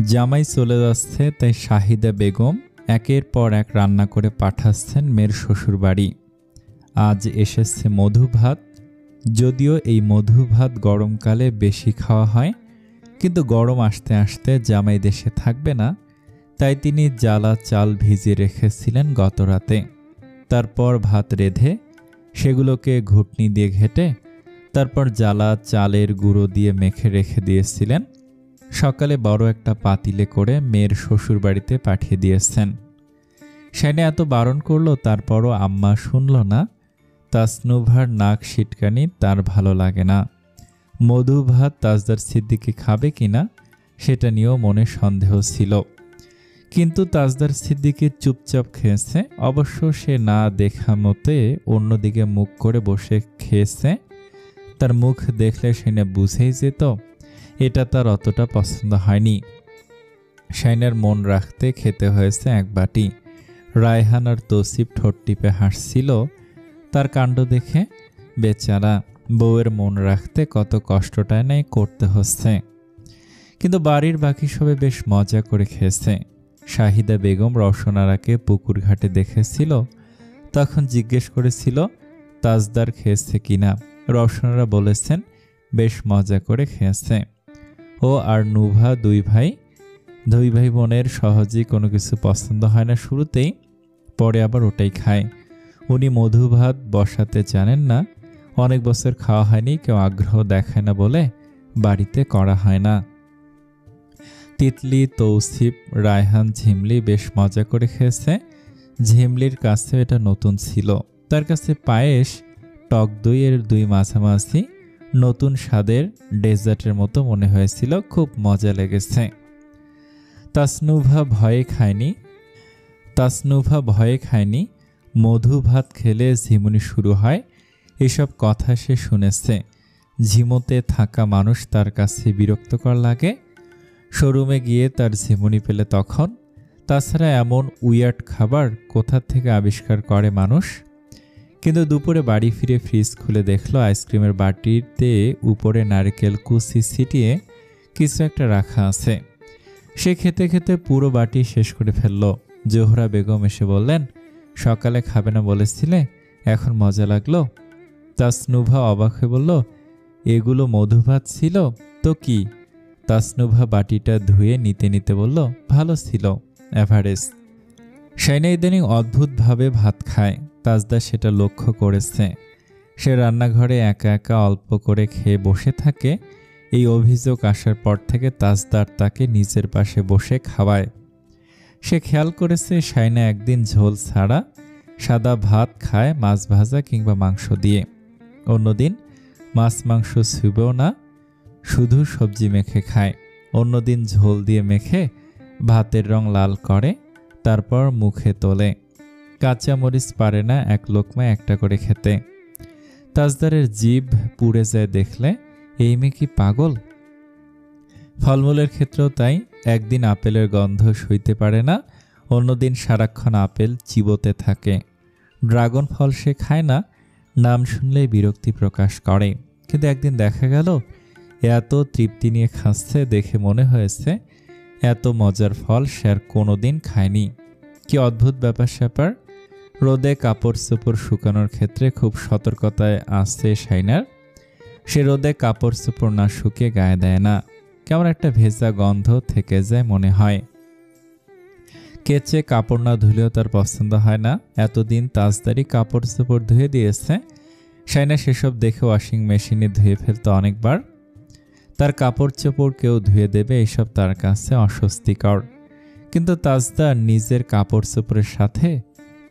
জামাই চলে যাচ্ছে, তাই শাহিদা বেগম একের পর এক রান্না করে পাঠাচ্ছেন মেয়ের শ্বশুরবাড়ি। আজ এসেছে মধু ভাত। যদিও এই মধু ভাত গরমকালে বেশি খাওয়া হয়, কিন্তু গরম আসতে আসতে জামাই দেশে থাকবে না, তাই তিনি জ্বালা চাল ভিজিয়ে রেখেছিলেন গত রাতে। তারপর ভাত রেঁধে সেগুলোকে ঘুটনি দিয়ে ঘেটে তারপর জ্বালা চালের গুঁড়ো দিয়ে মেখে রেখে দিয়েছিলেন। সকালে বড় একটা পাতিলে করে মেয়ের শ্বশুর বাড়িতে পাঠিয়ে দিয়েছেন। সেনে এত বারণ করলো, তারপরও আম্মা শুনল না। তাসনুভার নাক সিটকানি তার ভালো লাগে না। মধু ভাত তাজদার সিদ্দিকী খাবে কিনা সেটা নিয়েও মনে সন্দেহ ছিল, কিন্তু তাজদার সিদ্দিকী চুপচাপ খেয়েছে। অবশ্য সে না দেখা মতে অন্যদিকে মুখ করে বসে খেয়েছে। তার মুখ দেখলে সেনে বুঝেই যেত এটা তার অতটা পছন্দ হয়নি। শাইনার মন রাখতে খেতে হয়েছে এক বাটি। রায়হান আর তৌসিফ ঠোঁট টিপে হাসছিল তার কাণ্ড দেখে। বেচারা বউয়ের মন রাখতে কত কষ্টটাই নাই করতে হচ্ছে। কিন্তু বাড়ির বাকি সবে বেশ মজা করে খেয়েছে। শাহিদা বেগম রওশনারাকে পুকুর ঘাটে দেখেছিল, তখন জিজ্ঞেস করেছিল তাজদার খেয়েছে কিনা। রওশনারা বলেছেন বেশ মজা করে খেয়েছে। ও আর নুভা দুই ভাই বোনের সহজেই কোনো কিছু পছন্দ হয় না শুরুতেই, পরে আবার ওটাই খায়। উনি মধু ভাত বসাতে জানেন না, অনেক বছর খাওয়া হয়নি, কেউ আগ্রহ দেখায় না বলে বাড়িতে করা হয় না। তিতলি, তৌসিফ, রায়হান, ঝিমলি বেশ মজা করে খেয়েছে। ঝিমলির কাছে এটা নতুন ছিল। তার কাছে পায়েস, টক দইয়ের দুই মাঝামাঝি নতুন স্বাদের ডেজার্টের মতো মনে হয়েছিল। খুব মজা লেগেছে। তাসনুভা ভয়ে খায়নি। মধু ভাত খেলে ঝিমুনি শুরু হয়, এসব কথা সে শুনেছে। ঝিমোতে থাকা মানুষ তার কাছে বিরক্তকর লাগে। শোরুমে গিয়ে তার ঝিমুনি পেলে তখন। তাছাড়া এমন উইয়ার্ড খাবার কোথা থেকে আবিষ্কার করে মানুষ। কিন্তু দুপুরে বাড়ি ফিরে ফ্রিজ খুলে দেখলো আইসক্রিমের বাটিতে উপরে নারকেল কুচি ছিটিয়ে কিছু একটা রাখা আছে। সে খেতে খেতে পুরো বাটি শেষ করে ফেলল। জোহরা বেগম এসে বললেন, সকালে খাবে না বলেছিলে, এখন মজা লাগলো? তাসনুভা অবাক হয়ে বলল, এগুলো মধু ভাত ছিল তো কি? তাসনুভা বাটিটা ধুয়ে নিতে বলল, ভালো ছিল, এভারেজ। শাইনা ইদানিং অদ্ভুতভাবে ভাত খায়। তাজদা সেটা লক্ষ্য করেছে। সে রান্নাঘরে একা একা অল্প করে খেয়ে বসে থাকে। এই অভিযোগ আসার পর থেকে তাজদার তাকে নিজের পাশে বসে খাওয়ায়। সে খেয়াল করেছে শাইনা একদিন ঝোল ছাড়া সাদা ভাত খায়, মাছ ভাজা কিংবা মাংস দিয়ে। অন্যদিন মাছ মাংস ছুঁবেও না, শুধু সবজি মেখে খায়। অন্যদিন ঝোল দিয়ে মেখে ভাতের রং লাল করে, তারপর মুখে তোলে। কাঁচা মরিচ পারে না এক লোকমা একটা করে খেতে। তাজদারের জিভ পুড়ে যায় দেখলে, এই মেয়ে কি পাগল? ফলমূলের ক্ষেত্রেও তাই। একদিন আপেলের গন্ধ সইতে পারে না, অন্যদিন সারাক্ষণ আপেল চিবোতে থাকে। ড্রাগন ফল সে খায় না, নাম শুনলেই বিরক্তি প্রকাশ করে। কিন্তু একদিন দেখা গেল এত তৃপ্তি নিয়ে খাচ্ছে, দেখে মনে হয়েছে এত মজার ফল সে আর কোনোদিন খায়নি। কি অদ্ভুত ব্যাপার স্যাপার। রোদে কাপড় চোপড় শুকানোর ক্ষেত্রে খুব সতর্কতায় আছে শাইনার। সে রোদে কাপড় চোপড় না শুকিয়ে গায়ে দেয় না, কেমন একটা ভেজা গন্ধ থেকে যায় মনে হয়। কেচে কাপড় না ধুলেও তার পছন্দ হয় না। এতদিন তাজদারি কাপড় চোপড় ধুয়ে দিয়েছে। শাইনা সেসব দেখে ওয়াশিং মেশিনে ধুয়ে ফেলতো অনেকবার। তার কাপড় চোপড় কেউ ধুয়ে দেবে, এসব তার কাছে অস্বস্তিকর। কিন্তু তাজদার নিজের কাপড় চোপড়ের সাথে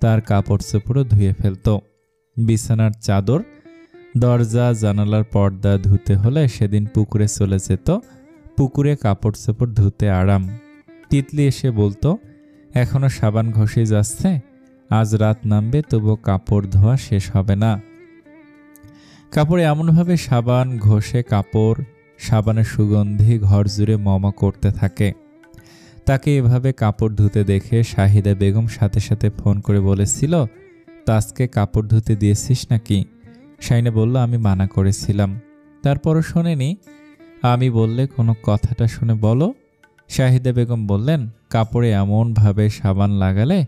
তার কাপড় চোপড়ও ধুয়ে ফেলত। বিছানার চাদর, দরজা, জানালার পর্দা ধুতে হলে সেদিন পুকুরে চলে যেত। পুকুরে কাপড় চোপড় ধুতে আরাম। তিতলি এসে বলতো, এখনো সাবান ঘষে যাচ্ছে, আজ রাত নামবে তবু কাপড় ধোয়া শেষ হবে না। কাপড়ে এমনভাবে সাবান ঘষে সাবানের সুগন্ধি ঘর জুড়ে মমা করতে থাকে। তাকে এভাবে কাপড় ধুতে দেখে শাহিদা বেগম সাথে সাথে ফোন করে বলেছিল, তাজকে কাপড় ধুতে দিয়েছিস নাকি? শাইনা বলল, আমি মানা করেছিলাম। তারপরও শোনেনি। আমি বললে কোনো কথাটা শুনে বলো। শাহিদা বেগম বললেন, কাপড়ে এমনভাবে সাবান লাগালে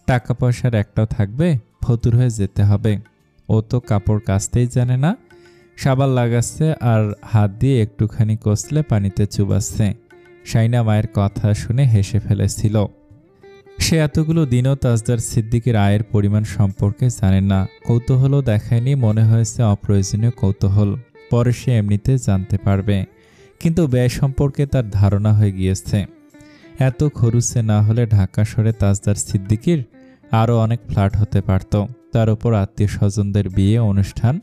টাকা পয়সার একটাও থাকবে, ফতুর হয়ে যেতে হবে। ও তো কাপড় কাচতেই জানে না, সাবান লাগাচ্ছে আর হাত দিয়ে একটুখানি কষলে পানিতে চুবাচ্ছে। শাইনা মায়ের কথা শুনে হেসে ফেলেছিল। সে এতগুলো দিনও তাজদার সিদ্দিকীর আয়ের পরিমাণ সম্পর্কে জানে না। কৌতূহলও দেখায়নি, মনে হয়েছে অপ্রয়োজনীয় কৌতূহল, পরে সে এমনিতে জানতে পারবে। কিন্তু ব্যয় সম্পর্কে তার ধারণা হয়ে গিয়েছে। এত খরুচে না হলে ঢাকা শহরে তাজদার সিদ্দিকীর আরও অনেক ফ্ল্যাট হতে পারত। তার উপর আত্মীয় স্বজনদের বিয়ে অনুষ্ঠান,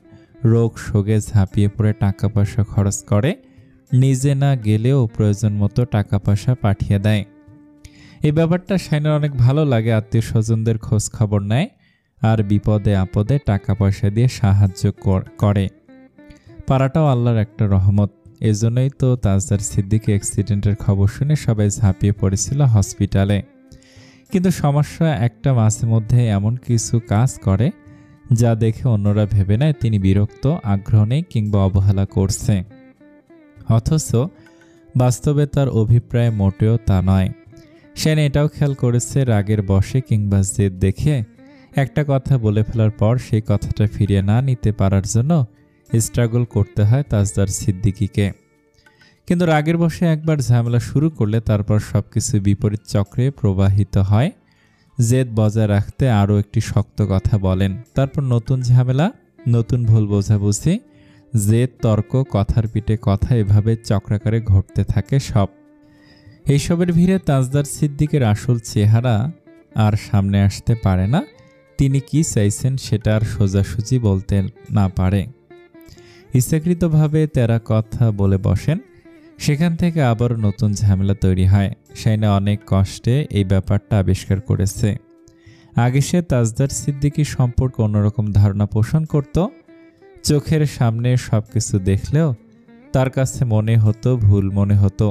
রোগ শোকে ঝাঁপিয়ে পড়ে টাকা পয়সা খরচ করে, নিজে না গেলেও প্রয়োজন মতো টাকা পয়সা পাঠিয়ে দেয়। এই ব্যাপারটা শাইনার অনেক ভালো লাগে। আত্মীয় স্বজনদের খোঁজ খবর নেয় আর বিপদে আপদে টাকা পয়সা দিয়ে সাহায্য করে। পাড়াটাও আল্লাহর একটা রহমত। এজন্যই তো তাজদার সিদ্দিকী অ্যাক্সিডেন্টের খবর শুনে সবাই ঝাঁপিয়ে পড়েছিল হসপিটালে। কিন্তু সমস্যা একটা, মাঝে মধ্যে এমন কিছু কাজ করে যা দেখে অন্যরা ভেবে নেয় তিনি বিরক্ত, আগ্রহ নেই কিংবা অবহেলা করছে। অথচ বাস্তবে তার অভিপ্রায় মোটেও তা নয়। সেন এটাও খেয়াল করেছে, রাগের বশে কিংবা জেদ দেখে একটা কথা বলে ফেলার পর সেই কথাটা ফিরিয়ে না নিতে পারার জন্য স্ট্রাগল করতে হয় তাজদার সিদ্দিকীকে। কিন্তু রাগের বশে একবার ঝামেলা শুরু করলে তারপর সবকিছু বিপরীত চক্রে প্রবাহিত হয়। জেদ বজায় রাখতে আরও একটি শক্ত কথা বলেন, তারপর নতুন ঝামেলা, নতুন ভুল বোঝাবুঝি, জেদ, তর্ক, কথার পিঠে কথা, এভাবে চক্রাকারে ঘটতে থাকে সব। এইসবের ভিড়ে তাজদার সিদ্দিকের আসল চেহারা আর সামনে আসতে পারে না। তিনি কি চাইছেন সেটা আর সোজাসুজি বলতে না পারে। ইচ্ছাকৃতভাবে তেরা কথা বলে বসেন। সেখান থেকে আবারও নতুন ঝামেলা তৈরি হয়। শাইনা অনেক কষ্টে এই ব্যাপারটা আবিষ্কার করেছে। আগে সে তাজদার সিদ্দিকী সম্পর্কে অন্যরকম ধারণা পোষণ করত। চোখের সামনে সবকিছু দেখলেও তার কাছে মনে হতো ভুল, মনে হতো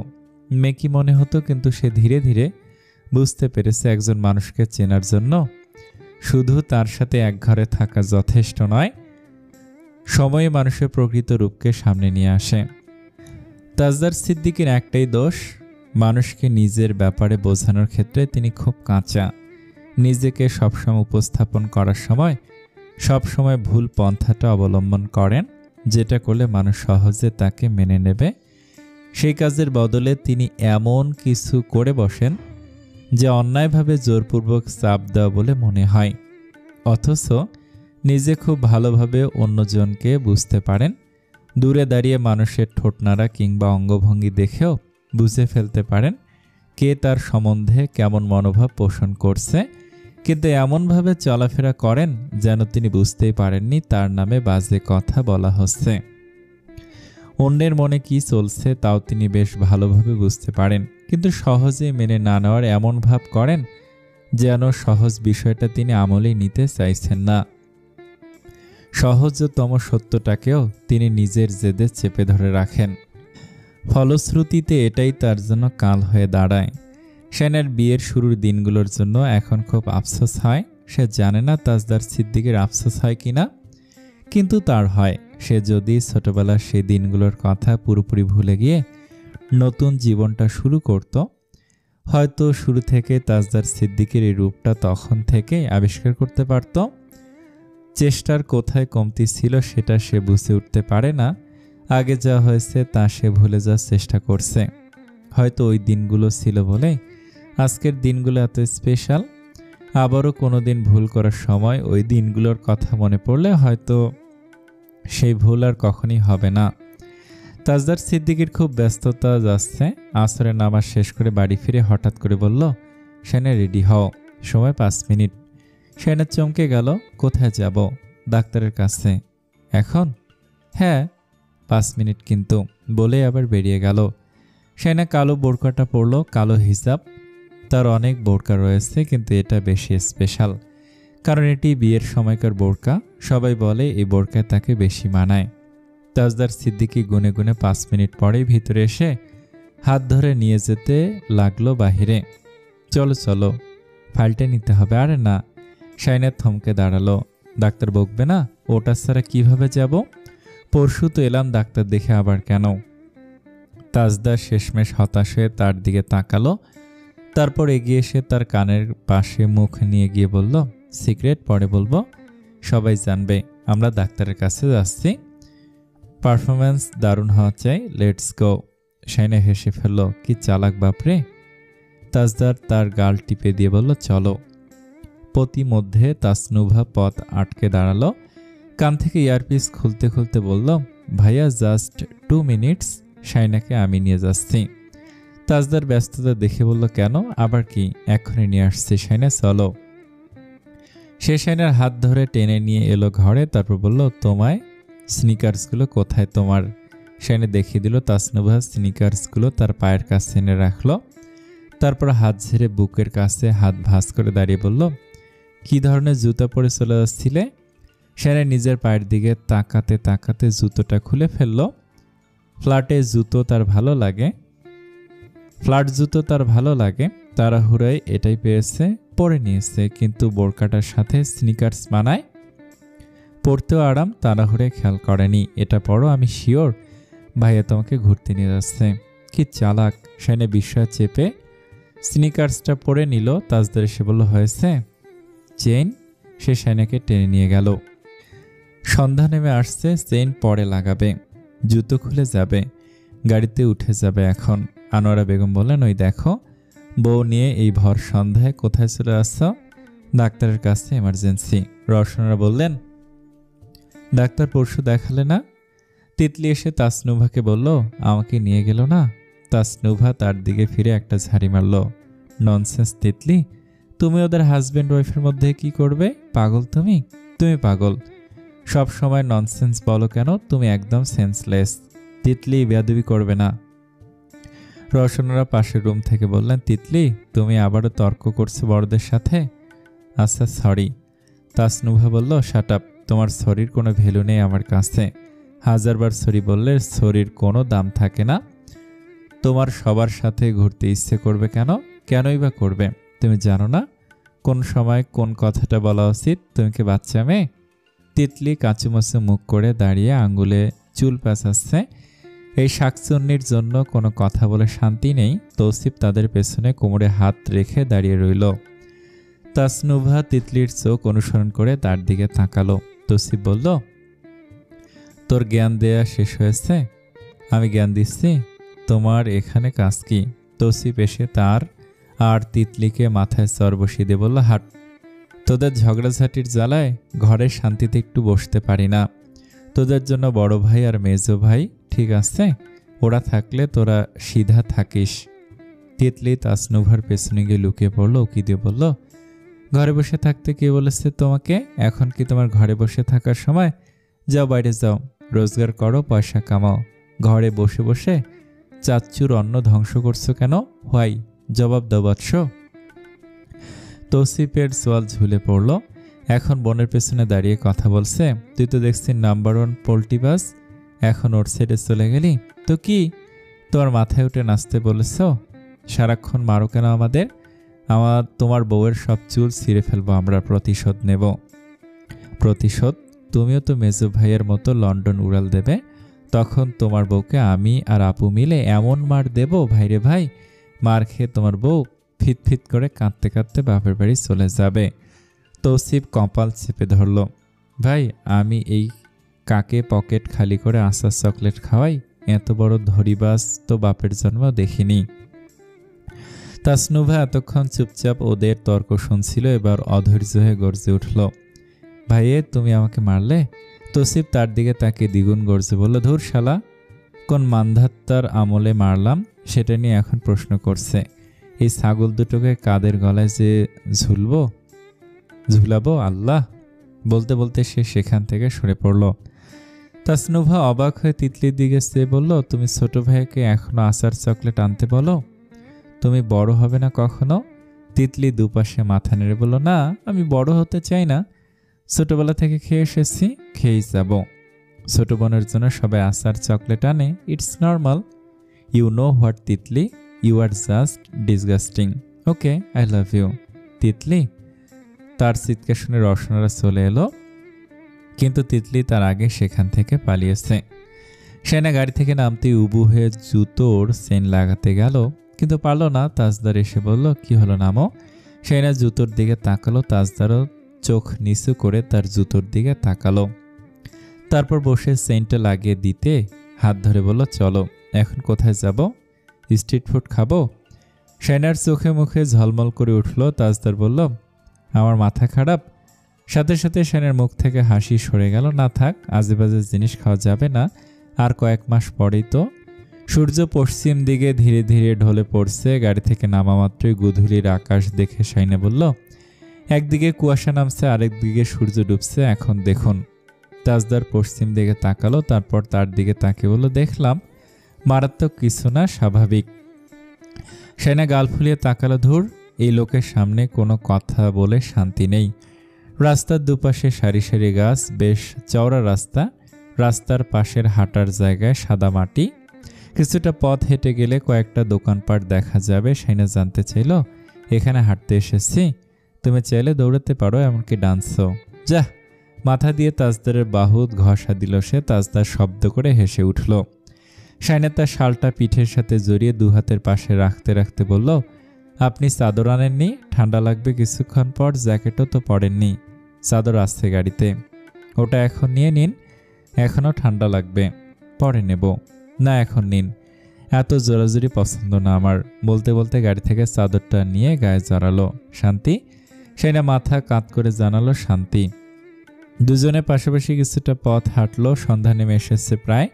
মেকি মনে হতো। কিন্তু সে ধীরে ধীরে বুঝতে পেরেছে একজন মানুষকে চেনার জন্য শুধু তার সাথে এক ঘরে থাকা যথেষ্ট নয়, সময়ে মানুষের প্রকৃত রূপকে সামনে নিয়ে আসে। তাজদার সিদ্দিকীর একটাই দোষ, মানুষকে নিজের ব্যাপারে বোঝানোর ক্ষেত্রে তিনি খুব কাঁচা। নিজেকে সবসময় উপস্থাপন করার সময় সবসময় ভুল পন্থাটা অবলম্বন করেন, যেটা করলে মানুষ সহজে তাকে মেনে নেবে। সেই কাজের বদলে তিনি এমন কিছু করে বসেন যে অন্যায়ভাবে জোরপূর্বক চাপ দেওয়া বলে মনে হয়। অথচ নিজে খুব ভালোভাবে অন্যজনকে বুঝতে পারেন। দূরে দাঁড়িয়ে মানুষের ঠোঁটনাড়া কিংবা অঙ্গভঙ্গি দেখেও বুঝে ফেলতে পারেন কে তার সম্বন্ধে কেমন মনোভাব পোষণ করছে। কিন্তু এমনভাবে চলাফেরা করেন যেন তিনি বুঝতেই পারেননি তার নামে বাজে কথা বলা হচ্ছে। অন্যের মনে কি চলছে তাও তিনি বেশ ভালোভাবে বুঝতে পারেন, কিন্তু সহজে মেনে না নেওয়ার এমন ভাব করেন যেন সহজ বিষয়টা তিনি আমলেই নিতে চাইছেন না। সহজতম সত্যটাকেও তিনি নিজের জেদে চেপে ধরে রাখেন। ফলশ্রুতিতে এটাই তার জন্য কাল হয়ে দাঁড়ায়। শাইনার বিয়ের শুরুর দিনগুলোর জন্য এখন খুব আফসোস হয়। সে জানে না তাজদার সিদ্দিকের আফসোস হয় কিনা, কিন্তু তার হয়। সে যদি ছোটবেলার সেই দিনগুলোর কথা পুরোপুরি ভুলে গিয়ে নতুন জীবনটা শুরু করত, হয়তো শুরু থেকে তাজদার সিদ্দিকের এই রূপটা তখন থেকে আবিষ্কার করতে পারত। চেষ্টার কোথায় কমতি ছিল সেটা সে বুঝে উঠতে পারে না। আগে যা হয়েছে তা সে ভুলে যাওয়ার চেষ্টা করছে। হয়তো ওই দিনগুলো ছিল বলে আজকের দিনগুলো এত স্পেশাল। আবারও কোনো দিন ভুল করার সময় ওই দিনগুলোর কথা মনে পড়লে হয়তো সেই ভুল আর কখনই হবে না। তাজদার সিদ্দিকীর খুব ব্যস্ততা যাচ্ছে। আসরের নামাজ শেষ করে বাড়ি ফিরে হঠাৎ করে বলল, শাইনা রেডি হও, সময় 5 মিনিট। শাইনা চমকে গেল, কোথায় যাব? ডাক্তারের কাছে। এখন? হ্যাঁ, 5 মিনিট কিন্তু, বলে আবার বেরিয়ে গেল। শাইনা কালো বোরকাটা পরল, কালো হিজাব। তার অনেক বোরকা রয়েছে কিন্তু এটা বেশি স্পেশাল, কারণ এটি বিয়ের সময়কার বোরকা। সবাই বলে এই বোরকায় তাকে বেশি মানায়। তাজদার সিদ্দিকী গুনে গুনে 5 মিনিট পরেই ভিতরে এসে হাত ধরে নিয়ে যেতে লাগলো বাহিরে। চলো চলো, ফাইলটা নিতে হবে। আরে না। শাইনা থমকে দাঁড়ালো। ডাক্তার বকবে না? ওটা ছাড়া কিভাবে যাব? পরশু তো এলাম, ডাক্তার দেখে আবার কেন? তাজদার শেষমেশ হতাশ হয়ে তার দিকে তাকালো। তারপর এগিয়ে এসে তার কানের পাশে মুখ নিয়ে গিয়ে বলল, সিক্রেট পরে বলবো, সবাই জানবে। আমরা ডাক্তারের কাছে যাচ্ছি। পারফরম্যান্স দারুণ হওয়া চাই, লেটস গো। শাইনা হেসে ফেলল, কি চালাক বাপরে। তাজদার তার গাল টিপে দিয়ে বলল, চলো। প্রতিমধ্যে তাসনুভা পথ আটকে দাঁড়ালো। কান থেকে ইয়ারপিস খুলতে খুলতে বলল, ভাইয়া জাস্ট 2 মিনিটস, শাইনাকে আমি নিয়ে যাচ্ছি। তাজদার ব্যস্ততা দেখে বলল, কেন, আবার কি? এখনই নিয়ে আসছি শাইনা, চলো। সে শাইনার হাত ধরে টেনে নিয়ে এলো ঘরে। তারপর বলল, তোমায় স্নিকার্সগুলো কোথায় তোমার? শাইনা দেখিয়ে দিল। তাসনুভা স্নিকার্সগুলো তার পায়ের কাছে এনে রাখলো। তারপর হাত ঝেড়ে বুকের কাছে হাত ভাঁজ করে দাঁড়িয়ে বলল, কি ধরনের জুতা পরে চলে যাচ্ছিলে? শাইনা নিজের পায়ের দিকে তাকাতে তাকাতে জুতোটা খুলে ফেলল। ফ্ল্যাট জুতো তার ভালো লাগে। তাড়াহুড়োয় এটাই পেয়েছে, পরে নিয়েছে। কিন্তু বোরকাটার সাথে স্নিকার্স মানায়, পরতেও আরাম। তাড়াহুড়ে খেয়াল করেনি। এটা পরো, আমি শিওর ভাইয়া তোমাকে ঘুরতে নিয়ে যাচ্ছে। কি চালাক। শাইনা বিস্ময় চেপে স্নিকার্সটা পরে নিল। তাজদার এসে বলল, হয়েছে? চেইন? সে শাইনাকে টেনে নিয়ে গেল। সন্ধ্যা নেমে আসছে, চেইন পরে লাগাবে, জুতো খুলে যাবে, গাড়িতে উঠে যাবে। এখন আনোয়ারা বেগম বললেন, ওই দেখো, বউ নিয়ে এই ভর সন্ধ্যায় কোথায় চলে আসছ? ডাক্তারের কাছে, এমার্জেন্সি। রওশনারা বললেন, ডাক্তার পরশু দেখালে না? তিতলি এসে তাসনুভাকে বলল, আমাকে নিয়ে গেল না? তাসনুভা তার দিকে ফিরে একটা ঝাড়ি মারল, ননসেন্স তিতলি, তুমি ওদের হাজব্যান্ড ওয়াইফের মধ্যে কি করবে? পাগল তুমি, তুমি পাগল। সব সময় ননসেন্স বলো কেন? তুমি একদম সেন্সলেস। তিতলি, বেয়াদবি করবে না। রওশনারা পাশের রুম থেকে বললেন, তিতলি, তুমি আবারও তর্ক করছো বড়দের সাথে? আচ্ছা, সরি। তাসনুভা বলল, শাট আপ, তোমার সরির কোনো ভ্যালু নেই আমার কাছে। হাজারবার সরি বললে সরির কোনো দাম থাকে না। তোমার সবার সাথে ঘুরতে ইচ্ছে করবে কেন? কেনই বা করবে? তুমি জানো না কোন সময় কোন কথাটা বলা উচিত? তুমি কি বাচ্চা মেয়ে? তিতলি কাঁচুমাচু মুখ করে দাঁড়িয়ে আঙ্গুলে চুল পেঁচাচ্ছে। এই শাকচুন্নির জন্য কোনো কথা বলে শান্তি নেই। তৌসিফ তাদের পেছনে কোমরে হাত রেখে দাঁড়িয়ে রইল। তাসনুভা তিতলির চোখ অনুসরণ করে তার দিকে তাকালো। তৌসিফ বলল, তোর জ্ঞান দেয়া শেষ হয়েছে? আমি জ্ঞান দিচ্ছি, তোমার এখানে কাজ কি? তৌসিফ এসে তার আর তিতলিকে মাথায় চর বসিয়ে দিয়ে বলল, হাট। তোদের ঝগড়াঝাটির জ্বালায় ঘরে শান্তিতে একটু বসতে পারি না। তোদের জন্য বড় ভাই আর মেজো ভাই ঠিক আছে, ওরা থাকলে তোরা সিধা থাকিস। তিতলি তাসনুভার পেছনে গিয়ে লুকিয়ে পড়লো। উকি দিয়ে বলল, ঘরে বসে থাকতে কে বলেছে তোমাকে? এখন কি তোমার ঘরে বসে থাকার সময়? যাও, বাইরে যাও, রোজগার করো, পয়সা কামাও। ঘরে বসে বসে চাচ্চুর অন্ন ধ্বংস করছো কেন? হোয়াই? জবাব দাও বৎস। তৌসিফের সোয়াল ঝুলে পড়ল। এখন বোনের পেছনে দাঁড়িয়ে কথা বলছে। তুই তো দেখছি নাম্বার 1 পোল্টিবাস, এখন ওর সাইডে চলে গেলি তো কি? তোমার মাথায় উঠে নাচতে বলেছ? সারাক্ষণ মারো কেন আমাদের? তোমার বউয়ের সব চুল ছিঁড়ে ফেলবো আমরা, প্রতিশোধ নেব। প্রতিশোধ? তুমিও তো মেজো ভাইয়ের মতো লন্ডন উড়াল দেবে। তখন তোমার বউকে আমি আর আপু মিলে এমন মার দেব, ভাইরে ভাই, মার খেয়ে তোমার বউ ফিট ফিট করে কাঁদতে কাঁদতে বাপের বাড়ি চলে যাবে। তৌসিফ কপাল চেপে ধরল। ভাই, আমি এই কাকে পকেট খালি করে আচার চকলেট খাওয়াই? এত বড় ধরিবাজ তো বাপের জন্ম দেখিনি। তাসনুভা এতক্ষণ চুপচাপ ওদের তর্ক শুনছিল, এবার অধৈর্য হয়ে গর্জে উঠল, ভাইয়ে তুমি আমাকে মারলে? তৌসিফ তার দিকে তাকে দ্বিগুণ গর্জে বলল, ধুর শালা, কোন মান্ধাত্তার আমলে মারলাম সেটা নিয়ে এখন প্রশ্ন করছে। এই ছাগল দুটোকে কাদের গলায় যে ঝুলাবো আল্লাহ। বলতে বলতে সে সেখান থেকে সরে পড়ল। তাসনুভা অবাক হয়ে তিতলির দিকে চেয়ে বলল, তুমি ছোট ভাইকে এখনো আচার চকলেট আনতে বলো? তুমি বড় হবে না কখনো? তিতলি দুপাশে মাথা নেড়ে বলল, না, আমি বড় হতে চাই না, ছোটবেলা থেকে খেয়ে এসেছি, খেয়েই যাব। ছোট বোনের জন্য সবাই আচার চকলেট আনে, it's normal. You know what Titli, you are just disgusting. Okay, I love you. Titli. তার চিৎকার শুনে রওশনারা চলে এলো, কিন্তু তিতলি তার আগে সেখান থেকে পালিয়েছে। শাইনা গাড়ি থেকে নামতেই উবু হয়ে জুতোর চেন লাগাতে গেল, কিন্তু পারল না। তাজদার এসে বলল, কি হলো, নামো। শাইনা জুতোর দিকে তাকালো। তাজদারও চোখ নিচু করে তার জুতোর দিকে তাকালো। তারপর বসে চেনটা লাগিয়ে দিতে হাত ধরে বলল, চলো, এখন কোথায় যাব? স্ট্রিট ফুড খাবো? শাইনার চোখে মুখে ঝলমল করে উঠল। তাজদার বলল, আমার মাথা খারাপ। সাথে সাথে শাইনার মুখ থেকে হাসি সরে গেল। না থাক, আজে বাজে জিনিস খাওয়া যাবে না, আর কয়েক মাস পরেই তো। সূর্য পশ্চিম দিকে ধীরে ধীরে ঢলে পড়ছে। গাড়ি থেকে নামা মাত্রই গোধূলির আকাশ দেখে শাইনা বলল, একদিকে কুয়াশা নামছে, আরেকদিকে সূর্য ডুবছে, এখন দেখুন। তাজদার পশ্চিম দিকে তাকালো, তারপর তার দিকে তাকিয়ে বলল, দেখলাম, মারাত্মক কিছু না, স্বাভাবিক। শাইনা গাল ফুলিয়ে তাকালো। ধুর, এই লোকের সামনে কোনো কথা বলে শান্তি নেই। রাস্তার দুপাশে সারি সারি গাছ, বেশ চওড়া রাস্তা। রাস্তার পাশের হাঁটার জায়গায় সাদা মাটি। কিছুটা পথ হেঁটে গেলে কয়েকটা দোকানপাট দেখা যাবে। শাইনা জানতে চাইল, এখানে হাঁটতে এসেছি? তুমি চাইলে দৌড়াতে পারো, এমনকি ডান্সও। যা। মাথা দিয়ে তাজদারের বাহুত ঘষা দিল সে। তাজদার শব্দ করে হেসে উঠল। শাইনা তার শালটা পিঠের সাথে জড়িয়ে দুহাতের পাশে রাখতে রাখতে বলল, আপনি চাদর আনেননি? ঠান্ডা লাগবে কিছুক্ষণ পর, জ্যাকেটও তো পরেননি। চাদর আসছে গাড়িতে, ওটা এখন নিয়ে নিন, এখনও ঠান্ডা লাগবে, পরে নেব। না, এখন নিন, এত জোরাজুরি পছন্দ না আমার। বলতে বলতে গাড়ি থেকে চাদরটা নিয়ে গায়ে জড়ালো। শান্তি? শাইনা মাথা কাত করে জানালো, শান্তি। দুজনে পাশাপাশি কিছুটা পথ হাঁটলো। সন্ধ্যা নেমে এসেছে প্রায়।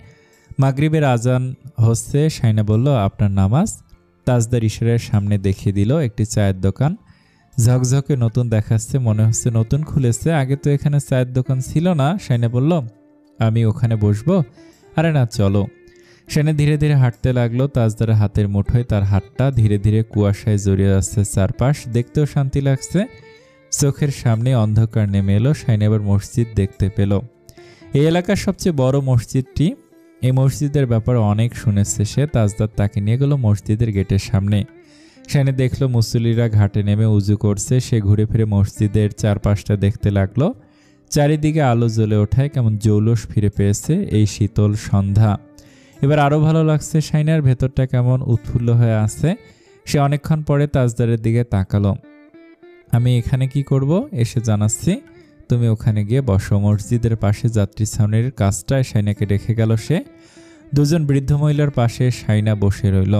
মাগরিবের আজান হচ্ছে। শাইনা বলল, আপনার নামাজ? তাজদার ইশারার সামনে দেখিয়ে দিল একটি চায়ের দোকান। ঝকঝকে নতুন দেখাচ্ছে, মনে হচ্ছে নতুন খুলেছে, আগে তো এখানে চায়ের দোকান ছিল না। শাইনা বলল, আমি ওখানে বসবো? আরে না, চলো। শাইনা ধীরে ধীরে হাঁটতে লাগলো। তাজদারের হাতের মুঠোয় তার হাতটা। ধীরে ধীরে কুয়াশায় জড়িয়ে আসছে চারপাশ। দেখতেও শান্তি লাগছে। চোখের সামনে অন্ধকার নেমে এলো। শাইনা এবার মসজিদ দেখতে পেল। এই এলাকার সবচেয়ে বড় মসজিদটি। এই মসজিদের ব্যাপারে অনেক শুনেছে সে। তাজদার তাকে নিয়ে গেল মসজিদের গেটের সামনে। শাইনা দেখলো মুসল্লিরা ঘাটে নেমে উজু করছে। সে ঘুরে ফিরে মসজিদের চারপাশটা দেখতে লাগলো। চারিদিকে আলো জ্বলে ওঠায় কেমন জৌলস ফিরে পেয়েছে এই শীতল সন্ধ্যা। এবার আরও ভালো লাগছে শাইনার। ভেতরটা কেমন উৎফুল্ল হয়ে আছে। সে অনেকক্ষণ পরে তাজদারের দিকে তাকালো। আমি এখানে কি করব? এসে জানাচ্ছি, তুমি ওখানে গিয়ে বসো। মসজিদের পাশে যাত্রী ছাউনির কাজটায় শাইনাকে রেখে গেল সে। দুজন বৃদ্ধ মহিলার পাশে শাইনা বসে রইল।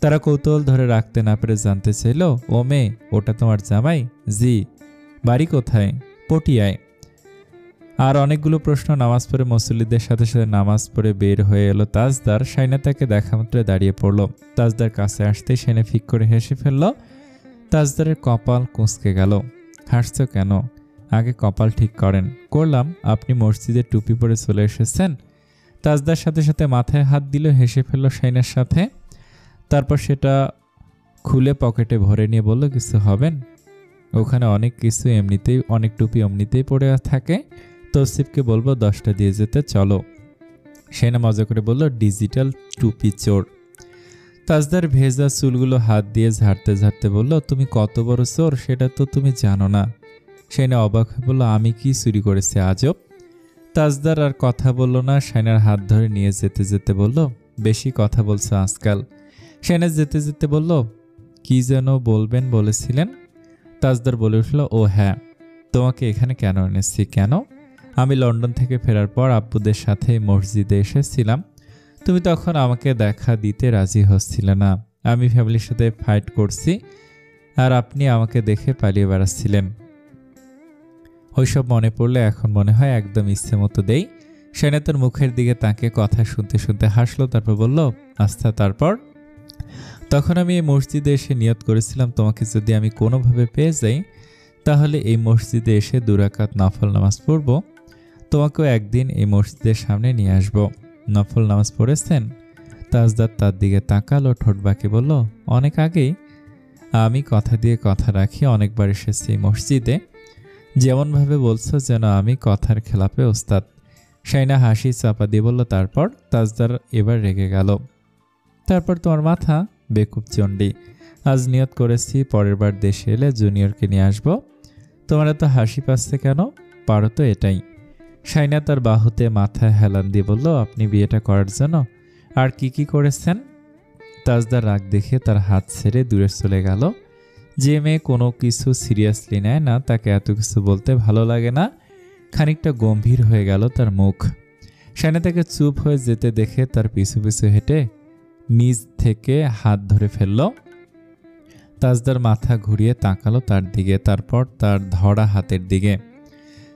তারা কৌতূহল ধরে রাখতে না পেরে জানতে চাইল, ও মেয়ে, ওটা তোমার জামাই? জি। বাড়ি কোথায়? পটিয়ায়। আর অনেকগুলো প্রশ্ন। নামাজ পড়ে মুসল্লিদের সাথে সাথে নামাজ পড়ে বের হয়ে এলো তাজদার। শাইনা তাকে দেখা মাত্র দাঁড়িয়ে পড়ল। তাজদার কাছে আসতেই শাইনা ফিক করে হেসে ফেলল। তাজদারের কপাল কুঁচকে গেল। হাসছ কেন? আগে কপাল ঠিক করেন। করলাম। আপনি মসজিদে টুপি পরে চলে এসেছেন। তাজদার সাথে সাথে মাথায় হাত দিল। হেসে ফেলল শাইনার সাথে। তারপর সেটা খুলে পকেটে ভরে নিয়ে বলল, কিছু হবেন? ওখানে অনেক কিছু এমনিতেই, অনেক টুপি এমনিতেই পড়ে থাকে। তৌসিফকে বলবো 10টা দিয়ে যেতে, চলো। শাইনা মজা করে বলল, ডিজিটাল টুপি চোর। তাজদার ভেজা চুলগুলো হাত দিয়ে ঝাড়তে ঝাড়তে বলল, তুমি কত বড় চোর সেটা তো তুমি জানো না। শাইনা অবাক হয়ে বলল, আমি কি চুরি করেছি আজব? তাজদার আর কথা বলল না। শাইনার হাত ধরে নিয়ে যেতে যেতে বলল, বেশি কথা বলছো আজকাল। শাইনা যেতে যেতে বলল, কি যেন বলবেন বলেছিলেন? তাজদার বলে উঠল, ও হ্যাঁ, তোমাকে এখানে কেন এনেছি? কেন? আমি লন্ডন থেকে ফেরার পর আব্বুদের সাথে মসজিদে এসেছিলাম। তুমি তখন আমাকে দেখা দিতে রাজি হচ্ছিলে না। আমি ফ্যামিলির সাথে ফাইট করছি, আর আপনি আমাকে দেখে পালিয়ে বেড়াচ্ছিলেন। ওইসব মনে পড়লে এখন মনে হয় একদম ইচ্ছে মতো দেই। শাইনা তার মুখের দিকে তাকে কথা শুনতে শুনতে হাসলো। তারপর বলল, আচ্ছা, তারপর? তখন আমি এই মসজিদে এসে নিয়ত করেছিলাম, তোমাকে যদি আমি কোনোভাবে পেয়ে যাই তাহলে এই মসজিদে এসে 2 রাকাত নফল নামাজ পড়ব। তোমাকেও একদিন এই মসজিদের সামনে নিয়ে আসব। নফল নামাজ পড়েছেন? তাজদার তার দিকে তাকালো, ঠোঁট বাঁকিয়ে বলল, অনেক আগেই। আমি কথা দিয়ে কথা রাখি, অনেকবার এসেছি এই মসজিদে। যেমনভাবে বলছো যেন আমি কথার খেলাপে ওস্তাদ। শাইনা হাসি চাপা দিয়ে বলল, তারপর? তাজদার এবার রেগে গেল। তারপর তোমার মাথা বেকুব চণ্ডী। আজ নিয়ত করেছি পরের বার দেশে এলে জুনিয়রকে নিয়ে আসবো। তোমার এত হাসি পাচ্ছে কেন? পারো তো এটাই। শাইনা তার বাহুতে মাথায় হেলান দিয়ে বলল, আপনি বিয়েটা করার জন্য আর কি কি করেছেন? তাজদার রাগ দেখে তার হাত ছেড়ে দূরে চলে গেল। যে মেয়ে কোনো কিছু সিরিয়াসলি নেয় না তাকে এত কিছু বলতে ভালো লাগে না। খানিকটা গম্ভীর হয়ে গেল তার মুখ। শাইনা তাকে চুপ হয়ে যেতে দেখে তার পিছু পিছু হেঁটে নিজ থেকে হাত ধরে ফেলল। তাজদার মাথা ঘুরিয়ে তাকালো তার দিকে, তারপর তার ধরা হাতের দিকে।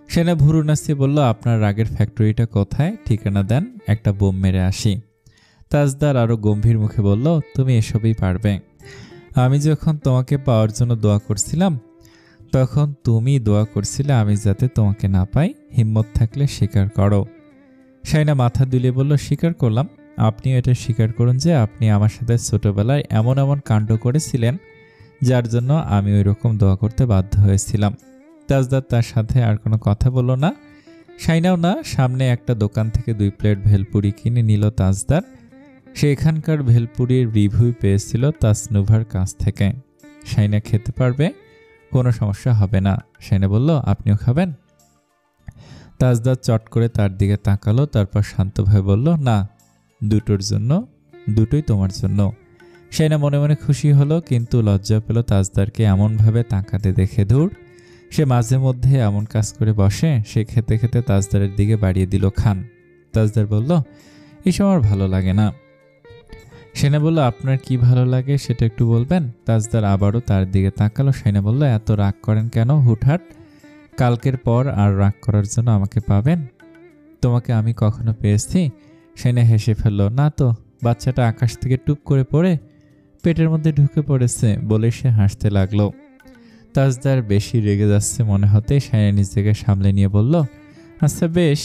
শাইনা ভুরু নাচিয়ে বলল, আপনার রাগের ফ্যাক্টরিটা কোথায়? ঠিকানা দেন, একটা বোম মেরে আসি। তাজদার আরো গম্ভীর মুখে বলল, তুমি এসবই পারবে। আমি যখন তোমাকে পাওয়ার জন্য দোয়া করছিলাম তখন তুমি দোয়া করছিলে আমি যাতে তোমাকে না পাই। হিম্মত থাকলে স্বীকার করো। শাইনা মাথা দুলিয়ে বলল, স্বীকার করলাম। আপনিও এটা স্বীকার করুন যে আপনি আমার সাথে ছোটবেলায় এমন এমন কাণ্ড করেছিলেন যার জন্য আমি ওই রকম দোয়া করতে বাধ্য হয়েছিলাম। তাজদার তার সাথে আর কোনো কথা বলল না, শাইনাও না। সামনে একটা দোকান থেকে 2 প্লেট ভেলপুরি কিনে নিল তাজদার। সে এখানকার ভেলপুরির রিভিউ পেয়েছিল তাসনুভার কাছ থেকে। শাইনা খেতে পারবে, কোনো সমস্যা হবে না। শাইনা বলল, আপনিও খাবেন? তাজদার চট করে তার দিকে তাকালো, তারপর শান্তভাবে বলল, না, দুটোর জন্য, দুটোই তোমার জন্য। শাইনা মনে মনে খুশি হলো, কিন্তু লজ্জা পেল তাজদারকে এমনভাবে তাকাতে দেখে। দূর, সে মাঝে মধ্যে এমন কাজ করে বসে। সে খেতে খেতে তাজদারের দিকে বাড়িয়ে দিল, খান। তাজদার বলল, এসব আমার ভালো লাগে না। শাইনা বলল, আপনার কি ভালো লাগে সেটা একটু বলবেন? তাজদার আবারও তার দিকে তাকালো। শাইনা বলল, এত রাগ করেন কেন হুটহাট? কালকের পর আর রাগ করার জন্য আমাকে পাবেন? তোমাকে আমি কখনো পেয়েছি? শাইনা হেসে ফেলল, না তো, বাচ্চাটা আকাশ থেকে টুপ করে পড়ে পেটের মধ্যে ঢুকে পড়েছে বলে সে হাসতে লাগলো। তাজদার বেশি রেগে যাচ্ছে মনে হতে শাইনা নিজেকে সামলে নিয়ে বলল, আচ্ছা বেশ,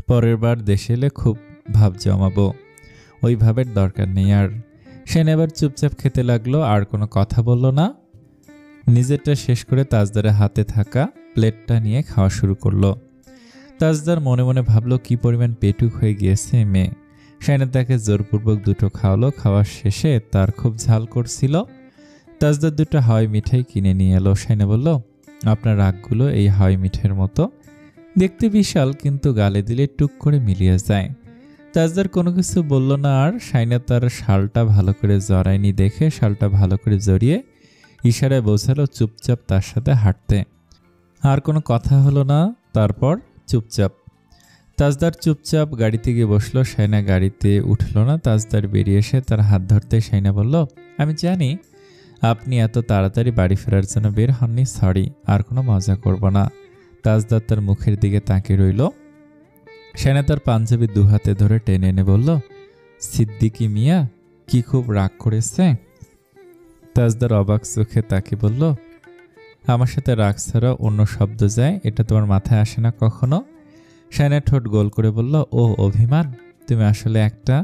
পরের বার দেশে এলে খুব ভাব জমাবো, ওই ভাবের দরকার নেই আর। শাইনা এবার চুপচাপ খেতে লাগলো, আর কোনো কথা বলল না। নিজেরটা শেষ করে তাজদারের হাতে থাকা প্লেটটা নিয়ে খাওয়া শুরু করলো। তাজদার মনে মনে ভাবলো, কি পরিমাণ পেটুক হয়ে গিয়েছে মেয়ে। শাইনা তাকে জোরপূর্বক দুটো খাওয়ালো। খাওয়ার শেষে তার খুব ঝাল করছিল। তাজদার দুটো হাওয়াই মিঠাই কিনে নিয়ে এলো। শাইনা বলল, আপনার রাগগুলো এই হাওয়াই মিঠাইয়ের মতো, দেখতে বিশাল, কিন্তু গালে দিলে টুক করে মিলিয়ে যায়। তাজদার কোনো কিছু বলল না আর। শাইনা তার শালটা ভালো করে জড়ায়নি দেখে শালটা ভালো করে জড়িয়ে ইশারায় বোঝালো চুপচাপ তার সাথে হাঁটতে। আর কোনো কথা হলো না। তারপর চুপচাপ। তাজদার চুপচাপ গাড়িতে গিয়ে বসলো। শাইনা গাড়িতে উঠল না। তাজদার বেরিয়ে এসে তার হাত ধরতে শাইনা বলল, আমি জানি আপনি এত তাড়াতাড়ি বাড়ি ফেরার জন্য বের হননি, সরি, আর কোনো মজা করব না। তাজদার তার মুখের দিকে তাকিয়ে রইল। শাইনা তার পাঞ্জাবি দুহাতে ধরে টেনে এনে বলল, সিদ্দিকি মিয়া কি খুব রাগ করেছে? তাজদার অবাক চোখে তাকিয়ে বলল, আমার সাথে রাগ ছাড়া অন্য শব্দ যায়, এটা তোমার মাথায় আসে না কখনো? শাইনা ঠোঁট গোল করে বলল, ও অভিমান, তুমি আসলে একটা।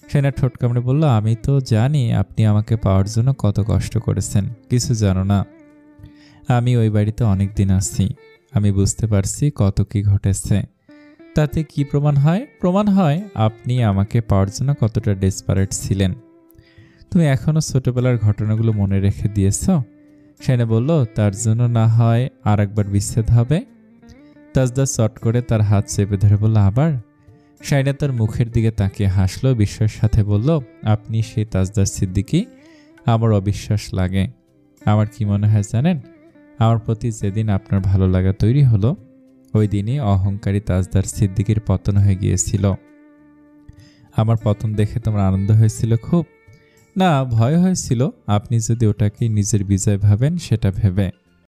শাইনা ঠোঁট কামড়ে বলল, আমি তো জানি আপনি আমাকে পাওয়ার জন্য কত কষ্ট করেছেন, কিছু জানো না। আমি ওই বাড়িতে অনেক দিন আছি, আমি বুঝতে পারছি কত কি ঘটেছে। তাতে কি প্রমাণ হয়? প্রমাণ হয় আপনি আমাকে পাওয়ার জন্য কতটা ডেসপারেট ছিলেন। তুমি এখনো ছোটবেলার ঘটনাগুলো মনে রেখে দিয়েছ? শাইনা বলল, তার জন্য না হয় আর একবার বিচ্ছেদ হবে। তাজদার চট করে তার হাত চেপে ধরে বলল, আবার? শাইনা তার মুখের দিকে তাকিয়ে হাসলো, বিস্ময়ের সাথে বলল, আপনি সেই তাজদার সিদ্দিকী? আমার অবিশ্বাস লাগে। আমার কি মনে হয় জানেন? আমার প্রতি যেদিন আপনার ভালো লাগা তৈরি হলো ওই দিনই অহংকারী তাজদার সিদ্দিকীর পতন হয়ে গিয়েছিল। আমার পতন দেখে তোমার আনন্দ হয়েছিল খুব? না, ভয় হয়েছিল। আপনি যদি ওটাকে নিজের বিজয় ভাবেন সেটা ভেবে।